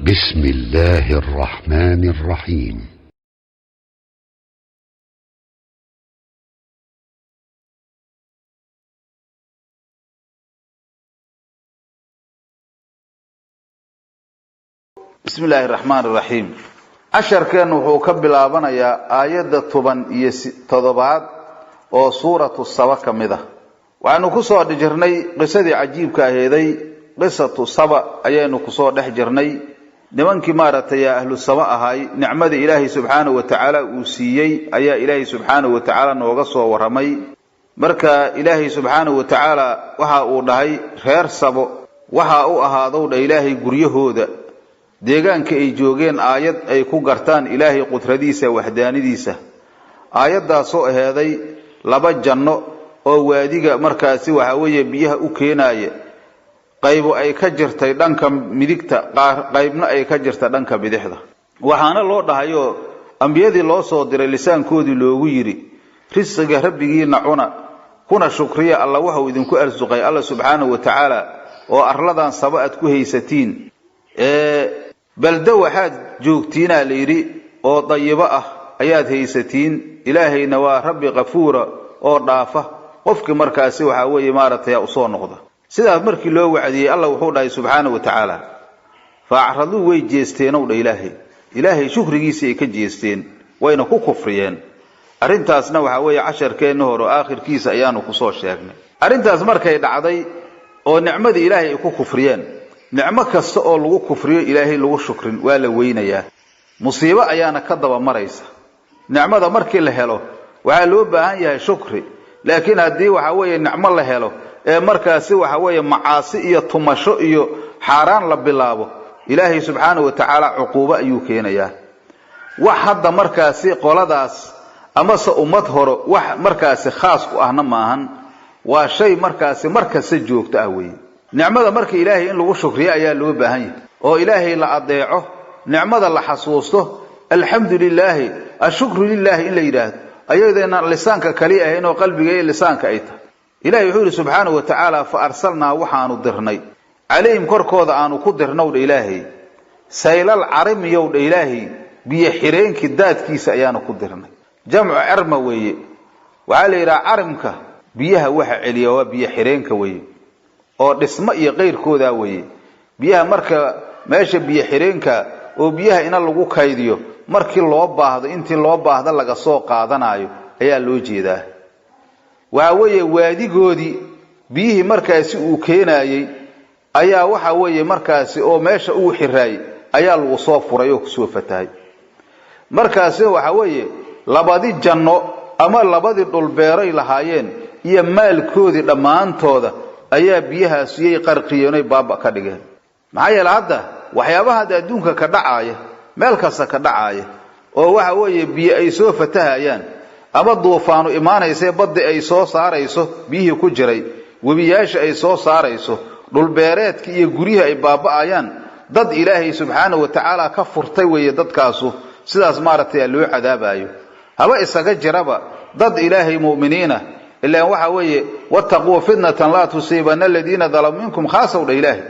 بسم الله الرحمن الرحيم. بسم الله الرحمن الرحيم. عشر كان وحوكب لابنايا آيات طبعا تضبعات أو سورة الصبا كمده وعنو كسو دجرني قصة عجيب كهذي قصة الصبا أيانو كسو دحجرني نمانك مارت يا أهل السماء هاي نعمة إلهي سبحانه وتعالى وسيي أيا إلهي سبحانه وتعالى نوغسو ورمي مركا إلهي سبحانه وتعالى وها أودهي خير سبو وها أهادو إلهي قريهود deegaanka ay joogeen aayad ay ku gartaan ilaahay qudradiisa waxdaanidiisa aayadaas oo aheeday laba janno oo waadiga markaasi waxa weeye biyaha u keenaaya qaybo ay ka jirtay dhanka midigta qaybna ay ka jirta dhanka bidixda waxaana loo dhahayo ambiyadii loo soo diray lisaankoodii loogu yiri risqiga rabbigiina cuna kuna shukriya Allah waxa uu idinku arsuqay Allah subhanahu wa ta'ala oo arladan sabaad ku haysatiin balda waxaad joogtiina leeyri oo dayiba ah ayaad haysatiin ilaahayna waa rabbi qafuura oo dhaafa qofkii markaasi waxa weeye maaratay u soo noqda sidaas markii loo wacdiyay Allah wuxuu dhahay subhanahu wa ta'ala fa'aradu way jeesteen oo ilaahay shukrigiisa ay ka jeesteen wayna ku kufriyeen arintaasna waxa weeye casharkeena hore aakhirkiisa ayaanu ku soo sheegnay arintaas markay dhacday oo nicmadii ilaahay ay ku kufriyeen نعمة كسته أو لغو كفرية إلهي لغو شكر ولا وينيا مصيبة أيانا كذبا مريسة نعمة ذا مركي لهلو وعلو بهايا شكري لكن هدي وحوية نعمة لهلو مركاسي وحوية معاصية طمشئية حاران لبلابو إلهي سبحانه وتعالى عقوبة يوكينيا وحد مركاسي قولداس أمس أمتهر مركاسي خاص وأهنا ماهن وشي مركاسي جوك تأوي نعمة مرك إلهي إن لغو شكرية أيها اللي بهاي أو إلهي لا أضيعه نعمة الله حصوصته الحمد لله الشكر لله إلا إله أيها إن لسانك كليئة هنا وقلبك إيه لسانك أيته إلهي يقول سبحانه وتعالى فأرسلنا وحانو الضرني عليهم كركوض آنو قدر نود إلهي سيل العرم يود إلهي بيحرين كداد كيس أيانو قدرني جمع عرموي وعلي را عرمك بيها وحا عليا وبيحرين كوي oo dhismo iyo qeyrkooda weeye biyaha marka meesha biyo xireenka oo biyaha ina lagu kaydiyo markii loo baahdo intii loo baahdo laga soo qaadanayo ayaa loo jeedaa waxa weeye waadigoodii biyihii markaasi uu keenayay ayaa waxa weeye markaasi oo meesha uu xiraay ayaa lagu soo furay oo ku soo fatahay markaasi waxa weeye labadii janno ama labadii dhul beeray lahaayeen iyo maalkoodii dhamaantooda ayaa biyahaas iyay qarqiyeenay baaba ka dhigeen maxay yeelada waxyaabaha adduunka ka dhacaaya meel kasta ka dhacaaya oo waxa weeye biyo ay soo fatahayaan ama duufaano imaanaysa badda ay soo saarayso biyihii ku jiray wabiyaasha ay soo saarayso dhul beereedka iyo guriyaha ay baabaayaan dad ilaahay subhanahu wa ta'ala ka furtay weeye dadkaasu sidaas maaratay loo cadaabayo haba isaga jiraba dad ilaahay muuminiina إلا وحوي واتقوا فتنة لا تصيبن الذين ظلموا منكم خاصة إلهي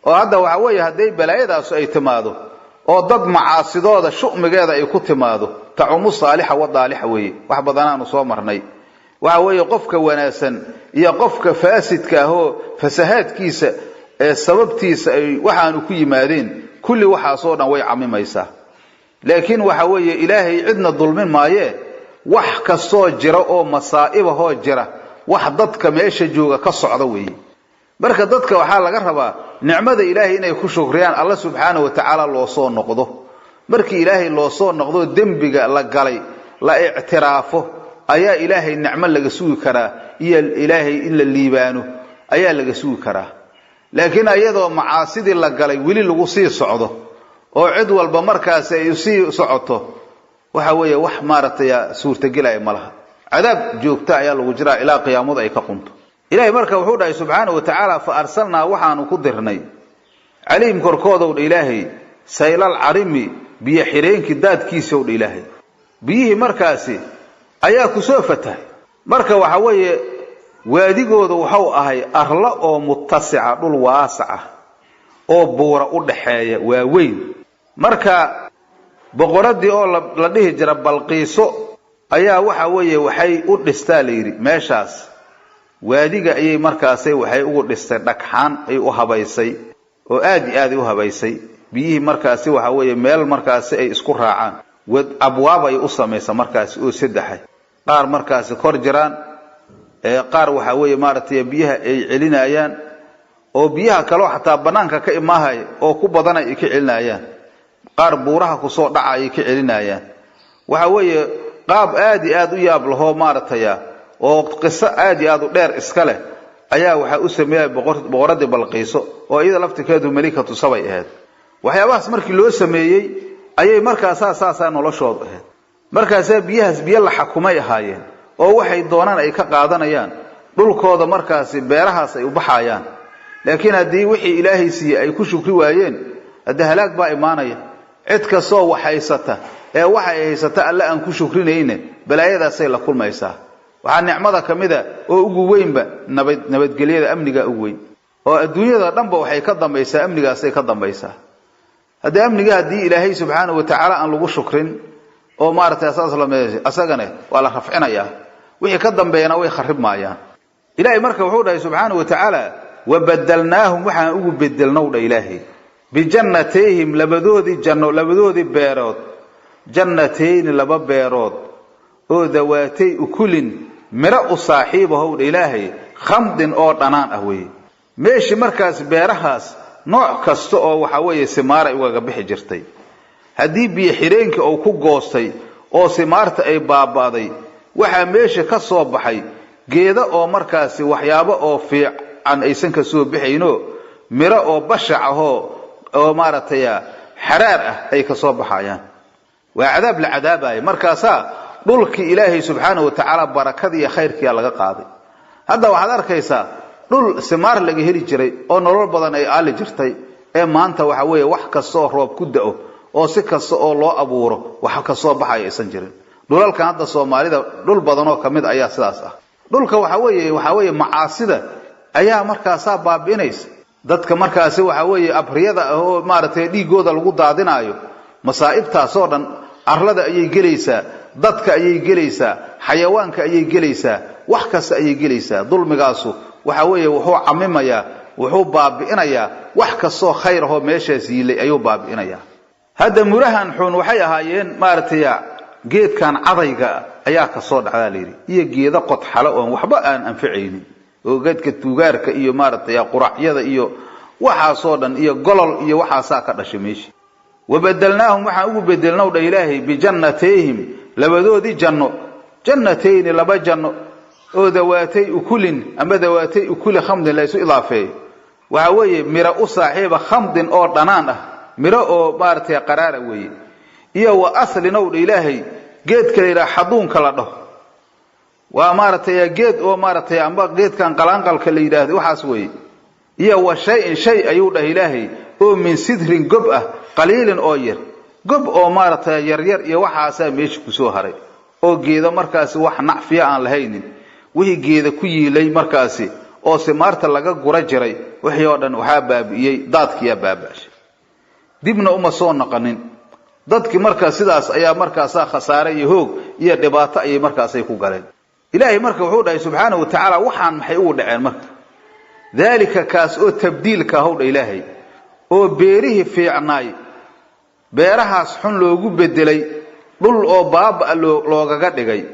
وهذا وحوي هدي بلايدا سيتمادو oo dad macaasidoda shuqmigeeda ay ku timaado tacumu saalixa wadaalixa weey wax badanaan soo marnay waxa weey qofka wanaagsan iyo qofka faasidka ah oo fasahaadkiisa ee sababtiisa ay waxaanu ku yimaadeen kulli waxa soo dhan way camimaysaa laakiin waxa weey ilaahay cidna dulmin maaye wax ka soo jira oo masaa'iba hoo jira wax dadka meesha jooga ka socda weey marka dadka waxa laga rabaa nicmada ilaahay inay ku shukriyaan Allah subhanahu wa ta'ala loo soo noqdo markii ilaahay loo soo noqdo dambiga la galay la i'tiraafo ayaa ilaahay nicmo laga sugi karaa iyo ilaahay in la liibaano ayaa laga sugi karaa laakiin ayadoo macaasidi la galay wili lagu sii socdo oo cid walba markaas ay sii socoto waxa weeye wax maaratay suurtagelay malaha cadaab joogta ayaa lagu jiraa ilaa qiyaamada ay ka qunto ilaahay marka wuxuu dhahay subhanahu wa ta'ala fa arsalna waxaanu ku dirnay alayhim korkooda ilaahay saylal arimi biyo xireenki daadkiisa oo ilaahay biyihi markaasi ayaa ku soo fatahay marka waxa weeye waadigooda wuxuu ahay arla oo muttasica dhul waasaca oo buura u dhaxeeya waa weyn marka boqoradii oo la dhihi jira Balqiiso ayaa waxa weeye waxay u dhistaa leeyri meeshaas waadiga ayay markaasay waxay ugu dhistay dhagxaan ay u habaysay oo aad u habaysay biyihii markaasi waxa weeye meel markaasi ay isku raacaan wad abwaab ay u sameeysa markaasi oo saddex qaar markaasi kor jiraan qaar waxa weeye maartay biyaha ay celinayaan oo biyaha kale xataa banaanka ka imaahay oo ku badan ay ka celinayaan qaar buuraha ku soo dhacay ka celinayaan waxa weeye qaab aad u yaab laho maartay oo qiso aad u dheer iska leh ayaa waxa u sameeyay boqoradii Balqiiso oo iyada laftirkeedu malikatu Saba ahayd waxyaabahaas markii loo sameeyay ayay markaas asaasa noloshooda ahayd markaas biyahaas biyo la xukumay ahaayeen oo waxay doonaan ay ka qaadanayaan dhulkooda markaas beerahaas ay u baxayaan laakiin hadii wixii Ilaahay siiyay ay ku shukri waayeen hada halaag baa imaanaya cid ka soo waxaysata waxay haysata alla aan ku shukrinayna balaayadaas ay la kulmaysaa waxa nicmada kamida oo ugu weynba nabadgelyada amniga ugu weyn oo adduunyada dhanba waxay ka dambaysaa amnigaas ay ka dambaysaa hada amniga hadii Ilaahay subhanahu wa ta'ala aan lagu shukrin oo maartay asagana waa la rafcinaya wixii ka dambeeyana way kharib maayaan Ilaahay marka wuxuu dhahay subhanahu wa ta'ala wabadalnaahum waxaan ugu bedelnaa Ilaahay bijannatayhim labadoodi janno labadoodi beerood jannatayn laba beerood oo dawaatay ukulin mira u saaxiibahow Ilaahay khamdin oo dhanaan ah weey meeshi markaas beerahaas nooc kasta oo waxa weeye simaar ay uga bixi jirtay hadii biyo xireenka oo ku goostay oo simaarta ay baabaaday waxa meesha ka soo baxay geeda oo markaas waxyaabo oo fiican aysan ka soo bixayno mira oo bashac ah oo maartay xaraar ah ay ka soo baxayaan waa cadaab la cadaabay markaasa dhulki Ilaahay subhanahu wa ta'ala barakadii iyo khayrkii laga qaaday hadda waxaad arkaysaa dhul simaar laga heli jiray oo nolol badan ay aali jirtay maanta waxa weeye wax kasto roob ku da'o oo si kasto oo loo abuuro waxa ka soo baxay aysan jirin dhulalkan hadda Soomaalida dhul badan oo kamid ayaa sidaas ah dhulka waxa weeye macaasida ayaa markaas baabiinaysa dadka markaas waxa weeye abriyada oo maartay dhiigooda lagu daadinayo masaa'ibtaas oo dhan arlada ayay gelaysaa dadka ayay gelaysaa xayawaanka ayay gelaysaa wax kasta ayay gelaysaa dulmigaasu waxa weeye wuxuu camimayaa wuxuu baabiinayaa wax kasto khayr ah oo meeshaas yiilay ayuu baabiinayaa hada murahan xun waxay ahaayeen maartay geedkan cadayga ayaa ka soo dhacdaa leeyri iyo geeda qodxalo oo waxba aan anficaynin oo geedka tuugaarka iyo maartay quracyada iyo waxa soo dhan iyo golol iyo waxa ka dhashay meeshii wabadalnaahum waxa ugu bedelnaa Ilaahay bijannatayhim labadoodi janno jannatayn laba janno oo dawaatay ukulin ama dawaatay ukul khamdin la isu idaafay waxa weeye mira u saaxiiba khamdin oo dhanaan ah mira oo maartay qaraara weeye iyo wa aslina Ilaahay geed kale xaduunka la dhaho waa maartay geed oo maartay amba geedkan qalaanqalka la yiraahdo waxaas weeye iyo wa shay ayuu dhahay Ilaahay oo min sidrin gob ah qaliilan oo yar gob oo maartay yar iyo waxaas meesha ku soo haray oo geedo markaas wax nacfiya aan lahaynin wixii geeda ku yiilay markaas oo simaarta laga gura jiray wixii oo dhan waxa baabiyay daadkiya baabashay dibna uma soo noqonin dadkii markaas sidaas ayaa markaas khasaare iyo hoog iyo dhibaato ay markaas ay ku galeen Ilaahay marka wuxuu dhahay subhanahu wa ta'ala waxaan maxay ugu dhaceen marka dalika kaas oo tabdiilka hawda Ilaahay oo beerihi fiicnaay beerahaas xun loogu bedelay dhul oo baaba loogaga dhigay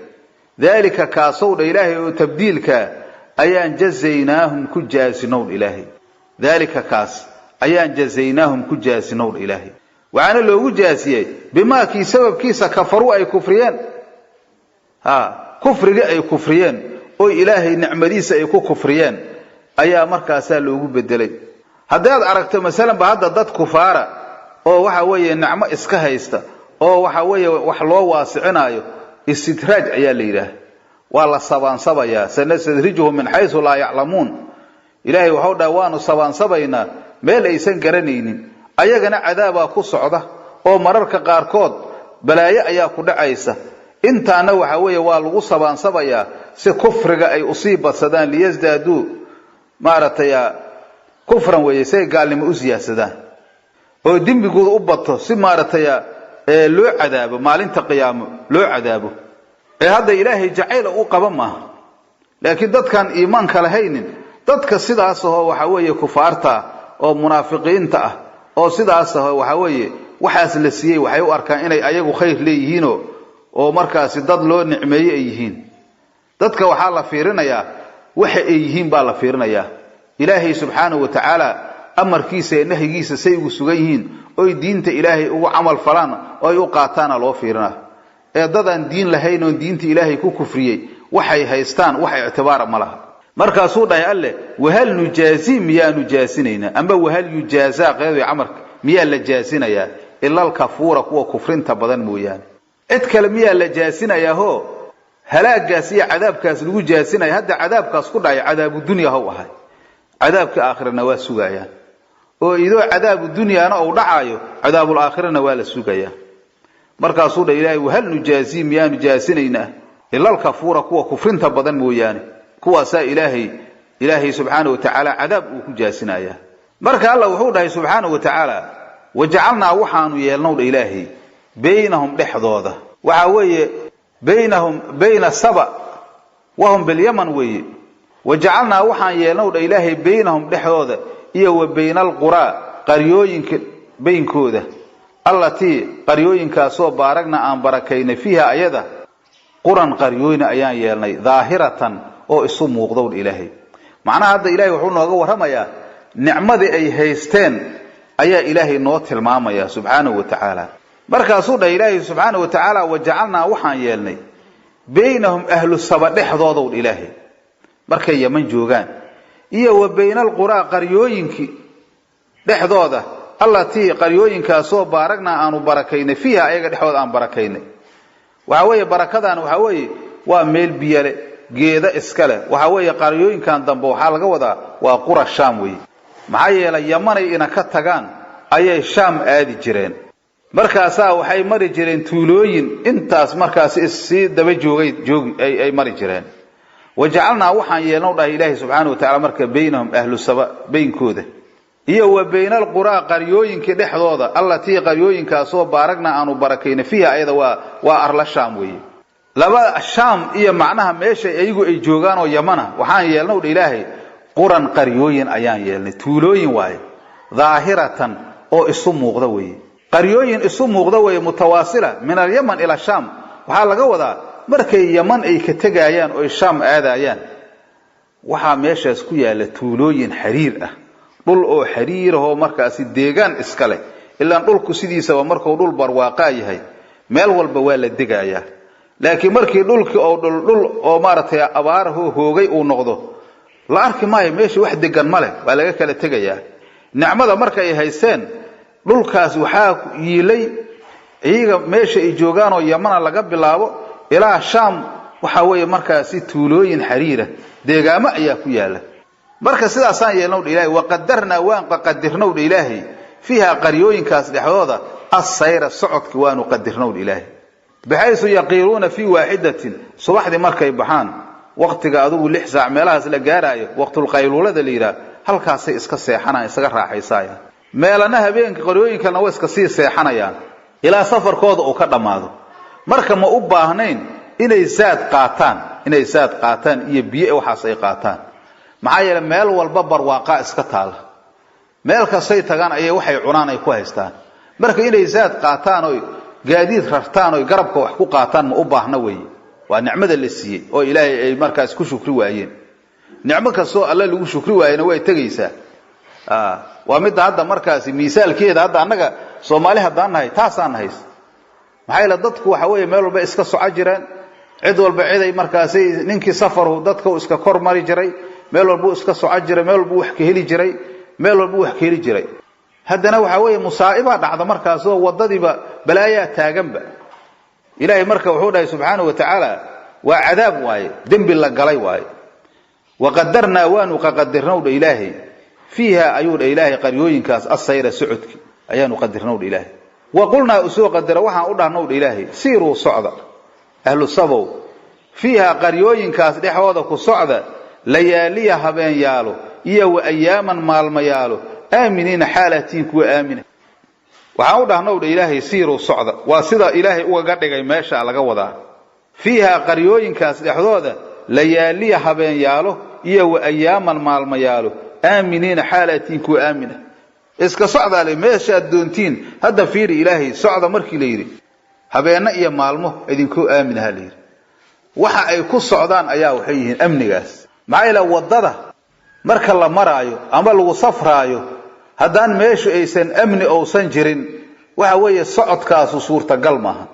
dalika kaas oo Ilaahay oo tabdiilka ayaan jazaynahum ku jaasinow Ilaahay dalika kaas ayaan jazaynahum ku jaasinow Ilaahay waxaana loogu jaasiyay bima ki sababkiisa kafaru ay kufriyeen kufriga ay kufriyeen oo Ilaahay nicmadiisa ay ku kufriyeen ayaa markaas loogu bedelay haddaad aragto midalan ba hadda dad kufaara oo waxa weeye nicmo iska haysta oo waxa weeye wax loo waasicinayo istidraaj ayaa la yiraahdaa waa la sabaansabaya sanadrijuhum min haythu la ya'lamun Ilaahay wuxuu dhawaanu sabaansabayna meel aysan garanaynin ayagana cadaaba ku socda oo mararka qaarkood balaayo ayaa ku dhacaysa intaana waxa weeye waa lagu sabaansabaya si kufriga ay usiibadsadaan liyasdaadu maartay kufran weeye say gaalnimo u siyaasadaan oo dembigooda u bato si maarataya loo cadaabo maalinta qiyaamo loo cadaabo hadda ilaahay jacayl u qaba ma laakiin dadkan iimaanka lahaynin dadka sidaas oo waxa weeye kufaarta oo munaafiqiinta ah oo sidaas oo waxa weeye waxaas la siiyay waxay u arkaan inay ayagu khayr leeyihiin oo markaas dad loo nicmeeyay ay yihiin dadka waxa la fiirinayaa waxa ay yihiin baa la fiirinayaa ilaahay subhanahu wa ta'ala amarkiisa iyo nahyigiisa say ugu sugan yihiin oo diinta ilaahay ugu amal falaan oo ay u qaataan loo fiirinaa dadan diin lahayn oo diinta ilaahay ku kufriyay waxay haystaan wax ictibaar ma laha markaasuu dhahay alle wahal nujaazi miyaa nujaasinayna amba wahal yujaaza qeeday amarka miyaa la jaasinaya illa al-kafura kuwa kufrinta badan mooyaan cid kale miyaa la jaasinaya ho halaagaas iyo cadaabkaas lagu jaasinaya hadda cadaabkaas ku dhacay cadaabu dunya ha ahay cadaabka aakhirana waa sugayaan oo idoo cadaabu dunyana oo dhacayo cadaabul aakhirana waa la sugayaan markaasuu dhahay ilaahay wahal nujaazi miyaa nujaasinayna illa al-kafura kuwa kufrinta badan mooyaan kuwaasa ilaahay subhanahu wa ta'ala cadaab uu ku jaasinaya marka Allah wuxuu dhahay subhanahu wa ta'ala waja'alna waxaanu yeelnow ilaahay baynahum dhaxdooda waxa weeye baynahum bayna saba wahum bil yaman weeye waja'alna waxaan yeelnow ilaahay baynahum dhaxdooda iyo wa baynal qura qaryooyinka baynkooda allati qaryooyinkaas oo baaragna aan barakayna fiha ayada quran qaryooyina ayaan yeelnay daahiratan oo isu muuqdo ilaahay macnaha hadda ilaahay wuxuu nooga waramayaa nicmadii ay haysteen ayaa ilaahay noo tilmaamaya subhanahu wa ta'ala markaasuu dhahay ilaahay subhanahu wa ta'ala waja'alna waxaan yeelnay baynahum ahlu saba dhaxdooda ilaahay markay yaman joogaan iyo wa baynal qura qaryooyinki dhaxdooda allati qaryooyinkaas oo baaragna aanu barakayna fiha ayaga dhaxdooda aan barakaynay waxa weeye barakadan waxa weeye waa meel biyale geeda iskale waxa weeye qaryooyinkan dambe waxa laga wadaa waa qura shaam weeye maxaa yeelay yamanay ina ka tagaan ayay shaam aadi jireen markaas waxay mari jireen tuulooyin intaas markaas si daba joogay ay mari jireen waja'alna waxaan yeelnow dhahay ilaahay subhanahu wa ta'ala marka baynahum ahlu saba baynkooda iyo wa baynal qura qaryooyinka dhaxdooda allati qaryooyinkaas oo baaragna aanu barakayna fiha ayada waa arla shaam weeye laba shaam iyo macnaha meesha ayagu ay joogaan oo yamana waxaan yeelnow ilaahay quran qaryooyin ayaan yeelnay tuulooyin waaye daahiratan oo isu muuqda weeye qaryooyin isu muuqda weeye mutawaasila min al-yaman ila shaam waxa laga wadaa markay yaman ay ka tagayaan oo shaam aadayaan waxa meeshaas ku yaala tuulooyin xariir ah dhul oo xariir oo markaas deegaan iska leh ilaa dhulku sidiisa markuu dhul barwaaqa yahay meel walba waa la degayaa laakiin markii dhulkii oo dhul oo maaratay abaar hoogay uu noqdo la arki maayo meesha wax degan ma leh waa laga kala tagayaa nicmada markay haysteen dhulkaas waxa yiilay iyaga meesha ay joogaan oo yamana laga bilaabo ilaa shaam waxa weeye markaas tuulooyin xariira deegaamo ayaa ku yaala marka sidaas aan yeelnow ilaahay waqadarna waan qadirnow ilaahay fiha qaryooyinkaas dhaxdooda as-sayra socodki waanu qadirnow ilaahay bixaysu yaqiruuna fi waahidatin subaxdi markay baxaan waqtiga adugu 6 saac meelahaas la gaarayo waqtul qaylulada liira halkaasay iska seexanayaan isaga raaxaysayaan meelana habeenka qaryooyinkana way iska sii seexanayaan ilaa safarkooda uu ka dhamaado marka ma u baahnayn inay saad qaataan iyo biyo waxaas ay qaataan maxaa yeelay meel walba barwaaqa iska taal meel kastay tagaan ayay waxay cunaan ay ku haystaan marka inay saad qaataan oo gaadiid rartaan oo garabka wax ku qaataan ma u baahna weeye waa nicmada la siiyay oo ilaahay ay markaas ku shukri waayeen nicmo kasto alla lagu shukri waayeen way tagaysaa waa mid hadda markaas miisaalkeeda hadda anaga Soomaali hadaan nahay taasaan hays maxay la dadku waxa weeye meel walba iska soo jiraan cid walba cid ay markaas ninkii safaru dadka uu iska kor mari jiray meel walba iska soo jiray meel walba wax ka heli jiray meel walba wax ka heli jiray haddana waxa weeye musaa'iba dhacda markaas oo wadadiiba balaaya taaganba ilaahay marka wuxuu dhahay subhanahu wa ta'ala wa cadaab waaye dambi la galay waaye waqadarna waanu qadirnaa ilaahay fiha ayuu ilaahay qaryooyinkaas as-sayra sucudki ayaanu qadirnaa ilaahay wa qulna usoo qadara waxaan u dhahnaa ilaahay siiru socda ahlu sabow fiha qaryooyinkaas dhaxooda ku socda layaaliya habeen yaalo iyo wa ayaaman maalmayaalo aaminiina xaalatiin kuwa aamina waxaan u dhahnaa ilaahay siiru socda waa sida ilaahay uga dhigay meesha laga wadaa fiiha qaryooyinkaas dhexdooda layaaliya habeen yaalo iyo wa ayaaman maalmayaalo aaminiina xaalatiin kuwa aamina iska socda le meesha doontiin hadda fiiri ilaahay socda markii la yiri habeena iyo maalmo idinku aamina leeyir waxa ay ku socdaan ayaa waxay yihiin amnigaas maayla wadada marka la maraayo ama lagu safraayo haddaan meeshu aysan amni oosan jirin waxa weeye socodkaasu suurtagal maahan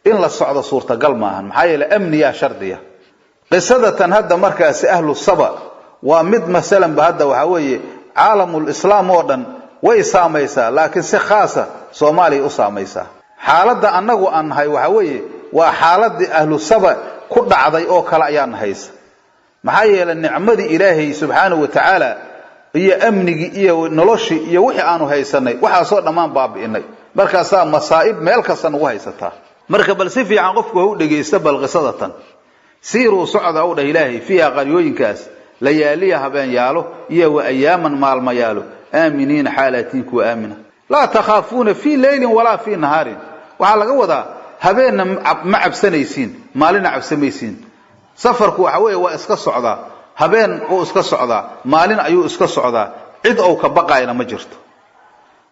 in la socdo suurtagal maahan maxaa yeelay amniya shardiya qisadatan hadda markaas ahlu saba waa mid masalan ba hadda waxa weeye caalamul islaam oo dhan way saamaysaa laakiin si khaasa Soomaaliya u saamaysaa xaaladda anagu aan nahay waxa weeye waa xaaladii ahlu saba ku dhacday oo kala ayaan haysa maxaa yeelay nicmadii ilaahay subhanahu wa ta'ala iyo amnigi iyo noloshi iyo wixii aanu haysanay waxa soo dhamaan baabi'inay markaas masaa'ib meel kasta nagu haysataa marka bal si fiican qofku uu dhageysto bal qisadatan siiru socda oo ilaahay fiiha qaryooyinkaas layaaliya habeen yaalo iyo wa ayaaman maalmayaalo aaminiina xaalatiin ku aamina la takhaafuna fi laylin wala fi naharin waxa laga wadaa habeenna ma cabsanaysiin maalina cabsamaysiin safarku waxa weeye waa iska socdaa habeen oo iska socdaa maalin ayuu iska socdaa cid oo ka baqayna ma jirto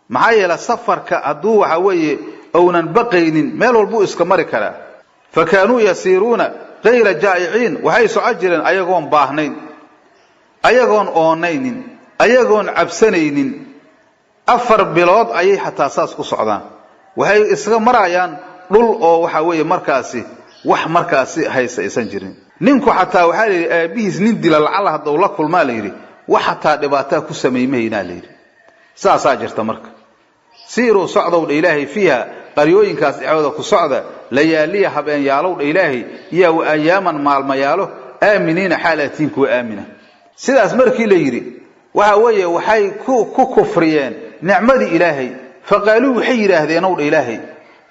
maxaa yeelay safarka haduu waxa weeye oonan baqaynin meel walba iska mari kara fakaanu yasiruuna ghayra jaa'iin waxay soo jireen ayagoon baahnayn ayagoon oonaynin ayagoon cabsanaynin afar bilood ayay xataa saas ku socdaan waxay iska marayaan dhul oo waxa weeye markaasi wax markaasi haysaysan jirin ninku xataa waxa leeyahay aabihiis nin dila lacala haduu la kulmaa leeyahay wax xataa dhibaato ku sameeymayna leeyahay saasa jirta marka siiru socdow ilaahay fiiha qaryooyinkaas dhacwada ku socda layaaliya habeen yaalow ilaahay iyo ayaaman maalmayaalo aaminiina xaalatiin ku aamina sidaas markii la yiri waxa weeye waxay ku kufriyeen nicmadii ilaahay faqaaluu waxay yiraahdeen oo ilaahay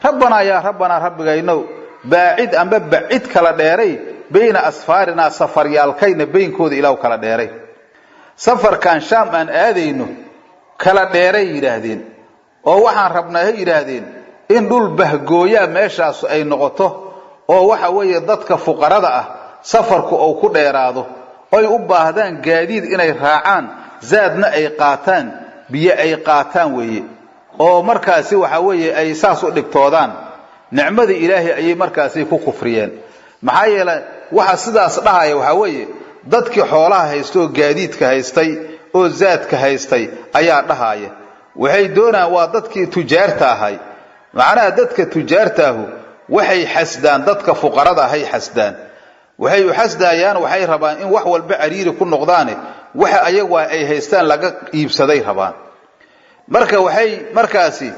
rabbana ya rabbana rabbigayno baacid amba baacid kala dheeray bayna asfarina safaryaalkayna beenkooda ilaaw kala dheeray safarkan shaam aan aadayno kala dheeray yiraahdeen oo waxaan rabnaa yiraahdeen in dhul bahgooya meeshaas ay noqoto oo waxa weeye dadka fuqarada ah safarku oo ku dheeraado ay u baahdaan gaadiid inay raacaan zaadna ay qaataan biyo ay qaataan weeye oo markaasi waxa weeye ay saas u dhigtoodaan nicmadii ilaahay ayay markaasi ku kufriyeen maxaa yeelay waxa sidaas dhahay waxa weeye dadkii xoolaha haysto gaadiidka haystay oo zaadka haystay ayaa dhahaaya waxay doonaan waa dadkii tujaarta ahay macnaha dadka tujaarta ahu waxay xasdaan dadka fuqarada ahay xasdaan waxay u xasdaayaan waxay rabaan in wax walba cariiri ku noqdaan waxa ayagu ay haystaan laga iibsaday rabaan marka waxay markaasi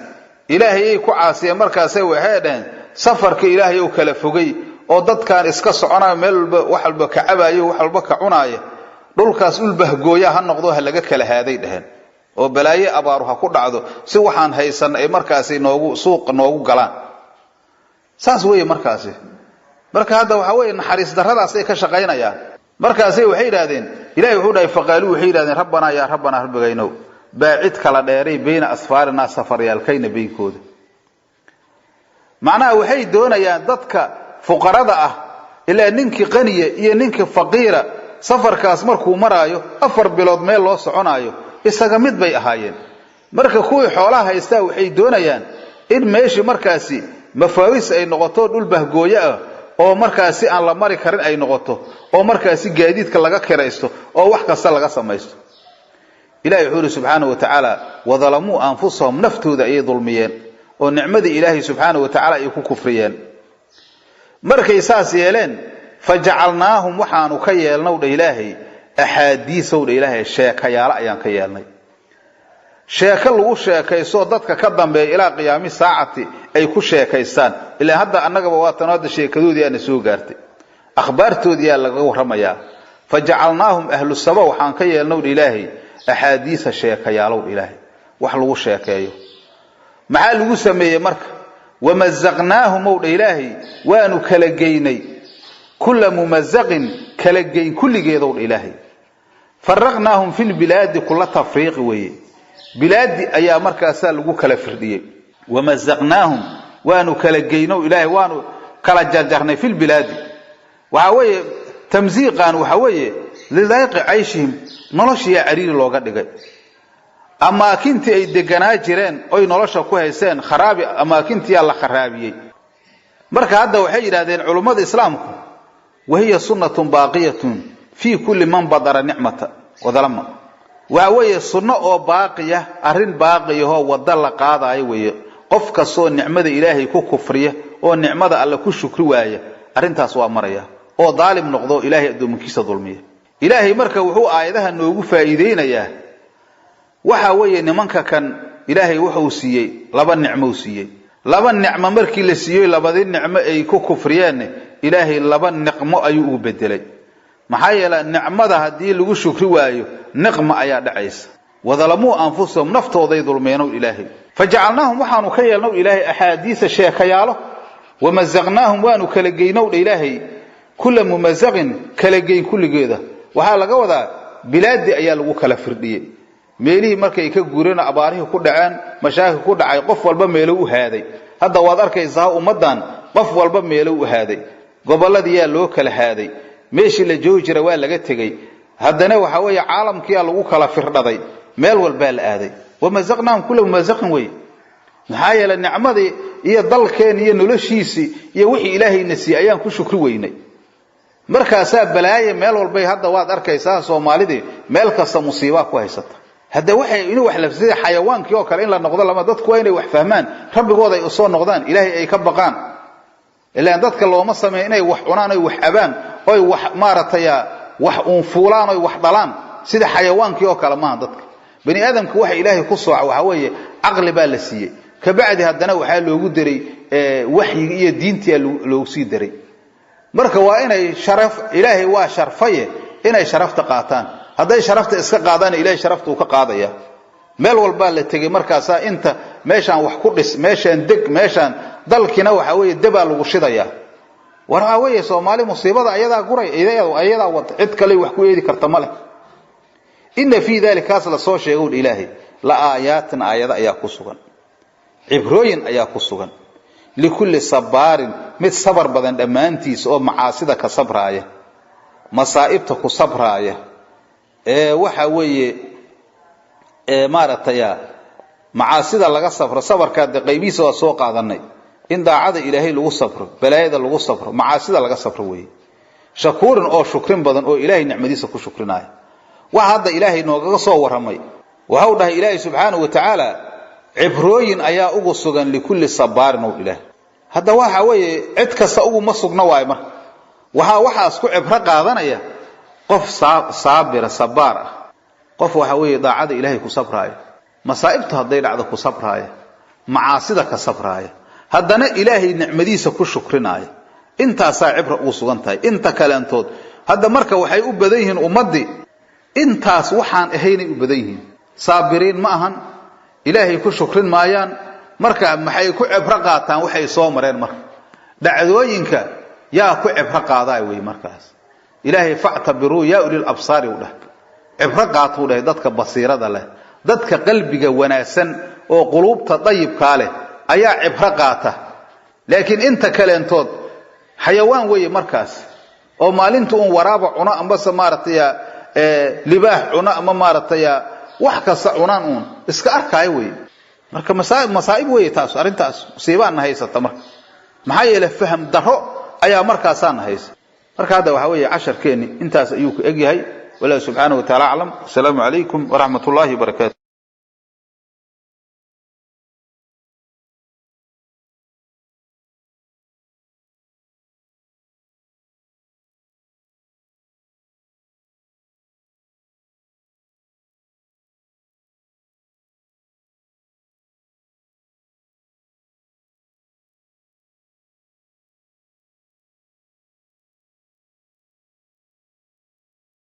ilaahay ay ku caasiyeen markaasay waxay dhaheen safarka ilaahay oo kala fogay oo dadkan iska soconaa meel walba wax walba ka cabaayo wax walba ka cunaaya dhulkaas ul bahgooya ha noqdo ha laga kala haaday dhaheen oo balaaye abaaruha ku dhacdo si waxaan haysan ay markaasi noogu suuq noogu galaan saas weeye markaasi marka hadda waxa weeye naxariis darradaas ay ka shaqeynayaan markaasi waxay yiraahdeen ilaahay wuxuu dhahay faqaalu waxay yiraahdeen rabbana ya rabbana rabbigayno baacid kala dheeray bayna asfarina safaryaalkayna beenkooda macnaha waxay doonayaan dadka fuqarada ah ilaa ninki qaniya iyo ninki faqiira safarkaas markuu maraayo afar bilood meel loo soconaayo isaga mid bay ahaayeen marka kuwii xoolaha haystaa waxay doonayaan in meeshii markaasi mafaawis ay noqoto dhul bahgooyo ah oo markaasi aan la mari karin ay noqoto oo markaasi gaadiidka laga kiraysto oo wax kasta laga sameeysto ilaahay wuxuu subhanahu wa ta'ala wadalamu anfusahum naftooda ay dulmiyeen oo nicmadii ilaahay subhanahu wa ta'ala ay ku kufriyeen markay saas yeeleen faj'alnaahum waxaanu ka yeelnaa ilaahay axaadiisow ilaahay sheekayaal ayaan ka yeelnay sheeka lagu sheekayso dadka ka dambeeya ilaa qiyaami saacati ay ku sheekaystaan ilaa hadda annaga waa tanada sheekadoodii aan soo gaartay akhbaartoodii laga waramayaa faj'alnaahum ahlu saba waxaan ka yeelnaa ilaahay axaadiisa sheekayaal ilaahay wax lagu sheekeeyo maxaa lagu sameeyay marka wamazaqnaahum ilaahay waanu kala geynay kullu mumazzaqin kala geyn kulligeedo ilaahay faraqnaahum fil bilaadi kulla tafriiq weeye bilaadi ayaa markaasaa lagu kala firdhiyey wamazaqnaahum waanu kala geyno ilaahay waanu kala jarjarnay fil bilaadi waxa weeye tamziiqan waxa weeye lidayqi ayshihim noloshiya cariiri looga dhigay amaakintii ay deganaa jireen oy nolosha ku hayseen kharaabi amaakintii la kharaabiyay marka hadda waxay yiraahdeen culimada islaamku wahiya sunnatun baaqiyatun fi kulli man badara ni'mata wadalama waa weeye sunno oo baaqiya arin baaqiyaho wada la qaadayo weeye qof kasto nicmada ilaahay ku kufriya oo nicmada alla ku shukri waaya arintaas waa maraya oo daalim noqdo ilaahay adoominkiisa dulmiya ilaahay marka wuxuu aayadaha noogu faa'iideynayaa waxa weeye nimanka kan ilaahay wuxuu siiyay laba nicmo siiyay laba nicmo markii la siiyay labadii nicmo ay ku kufriyeen ilaahay laba nicmo ayuu u bedelay maxaa yeelay nicmada hadii lagu shukri waayo niqma ayaa dhacaysa wadalamu anfusahum naftooday dulmeeno ilaahay fajacalnaahum waxaanu ka yeelno ilaahay ahadiisa sheekayaalo wamazaqnaahum waanu kala geyno ilaahay kullu mumazaqin kala geyn kulligeeda waxa laga wadaa bilaadi ayaa lagu kala firdhiyay meelihii markay ka guureen abaarihi ku dhaceen mashaakil ku dhacay qof walba meelo u haaday hadda waad arkaysaa ummadan qof walba meelo u haaday goboladii yaa loo kala haaday meeshii la joogi jiray waa laga tagay haddana waxa weeye caalamkii lagu kala firdhaday meel walba la aaday wamazaqnaahum kullu mumazaqin way maxaa yeelay nicmadii iyo dalkeen iyo noloshiisi iyo wixii ilaahay nasiiyay ayaan ku shukri weynay markaasaa balaaye meel walba hadda waad arkaysaa Soomaalida meel kasta musiibo ku haysata hadda waxay inuu wax lafsida xayawaankii oo kale in la noqdo lama dadku waa inay wax fahmaan rabbigooda ay u soo noqdaan ilaahay ay ka baqaan ilaa dadka looma sameeyo inay wax cunaan ay wax abaan oo wax maarataya wax uun fuulaan oo wax dhalaan sida xayawaankii oo kale ma dadka bani aadamku waxa ilaahay ku soo waxa weeye aqli baa la siiyay ka bacdi haddana waxa loogu diray waxyiga iyo diinta loogu sii diray marka waa inay sharaf ilaahay waa sharfaye inay sharafta qaataan haday sharafta iska qaadaan ilaahay sharaftu ka qaadaya meel walba la tagay markaas inta meeshan wax ku dhis meeshan deg meeshan dalkina waxa weeye daba lagu shidaya waxa weeye Soomaali musiibada ayada guray ayada wad cid kale wax ku yeedi karta male inna fi dhalika la soo sheego ilaahay la aayaatan ayada ayaa ku sugan ibrooyin ayaa ku sugan likulli sabarin mid sabar badan dhamaantiis oo macaasida ka sabraaya masaa'ibta ku sabraaya waxa weeye maarataya macaasida laga safro sabarka qaybiisa waa soo qaadanay in daacada ilaahay lagu safro balaayada lagu safro macaasida laga safro weeye shakuurin oo shukrin badan oo ilaahay nicmadiisa ku shukrinaayo waxa hadda ilaahay nooga soo waramay waxa uu dhahay ilaahay subhanahu wa ta'ala ibrooyin ayaa ugu sugan likulli sabarin oo ilaahay hadda waxa weeye cid kasta ugu ma sugna waay mar waxa isku cibro qaadanaya qof saabir sabar qof waxa weeye daacada ilaahay ku sabraayo masaa'ibta haday dhacdo ku sabraayo macaasida ka sabraayo haddana ilaahay nicmadiisa ku shukrinaayo intaas cibro ugu sugan tahay inta kaleantood hadda marka waxay u badan yihiin ummadii intaas waxaan ahaynay u badan yihiin saabiriin ma ahan ilaahay ku shukrin maayaan marka maxay ku cibro qaataan waxay soo mareen marka dhacdooyinka yaa ku cibro qaaday way markaas ilaahay fa'tabiru ya ulil absari wada cibro qaato leh dadka basiirada leh dadka qalbiga wanaagsan oo qulubta dayibka leh ayaa cibro qaata laakiin inta kaleentood xayawaan way markaas oo maalintu un waraaba cuna amba samaartaya libaax cuna ama maarataya wax kasta cunaan un iska arkay way marka masaa'ib way taas arintaas musiibaan haysata marka maxaa yeelay faham daro ayaa markaasaan haysa marka hada waxa weeye casharkeeni intaas ayuu ku egyahay walaa subhanahu wa ta'ala a'lam assalamu alaykum wa rahmatullahi wa barakatuh